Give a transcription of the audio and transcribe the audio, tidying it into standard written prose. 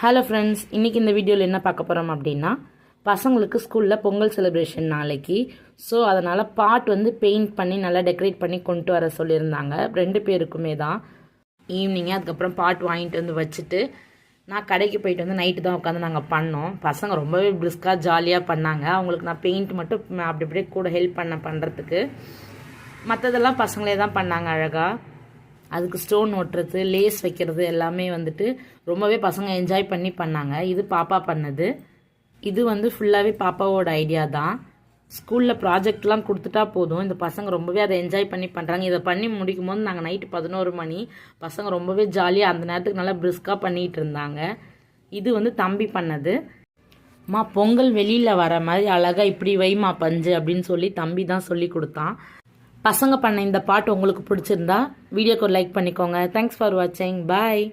Hello friends, இன்றைக்கி இந்த வீடியோவில் என்ன பார்க்க போகிறோம் அப்படின்னா, பசங்களுக்கு ஸ்கூலில் பொங்கல் செலிப்ரேஷன் நாளைக்கு. ஸோ அதனால் பாட் வந்து பெயிண்ட் பண்ணி நல்லா டெக்கரேட் பண்ணி கொண்டு வர சொல்லியிருந்தாங்க. 2 பேருக்குமே தான் ஈவினிங்கே. அதுக்கப்புறம் பாட் வாங்கிட்டு வந்து வச்சுட்டு நான் கடைக்கு போயிட்டு வந்து நைட்டு தான் உட்காந்து நாங்கள் பண்ணோம். பசங்க ரொம்பவே பிரிஸ்காக ஜாலியாக பண்ணாங்க. அவங்களுக்கு நான் பெயிண்ட் மட்டும் அப்படி அப்படியே கூட ஹெல்ப் பண்ணுறதுக்கு. மற்றதெல்லாம் பசங்களே தான் பண்ணாங்க அழகாக. அதுக்கு ஸ்டோன் ஒட்டுறது, லேஸ் வைக்கிறது எல்லாமே வந்துட்டு ரொம்பவே பசங்க என்ஜாய் பண்ணி பண்ணாங்க. இது பாப்பா பண்ணது. இது வந்து ஃபுல்லாகவே பாப்பாவோட ஐடியா தான். ஸ்கூலில் ப்ராஜெக்ட்லாம் கொடுத்துட்டா போதும், இந்த பசங்க ரொம்பவே அதை என்ஜாய் பண்ணி பண்ணுறாங்க. இதை பண்ணி முடிக்கும் போது நாங்கள் நைட்டு 11 மணி. பசங்க ரொம்பவே ஜாலியாக அந்த நேரத்துக்கு நல்லா பிரிஸ்காக பண்ணிகிட்டு இருந்தாங்க. இது வந்து தம்பி பண்ணது. பொங்கல் வெளியில் வர மாதிரி அழகாக இப்படி வைமா பஞ்சு அப்படின்னு சொல்லி தம்பி தான் சொல்லி கொடுத்தான். பசங்க பண்ண இந்த பாட்டு உங்களுக்கு பிடிச்சிருந்தா வீடியோக்கு ஒரு லைக் பண்ணிக்கோங்க. தேங்க்ஸ் ஃபார் வாட்சிங். பாய்.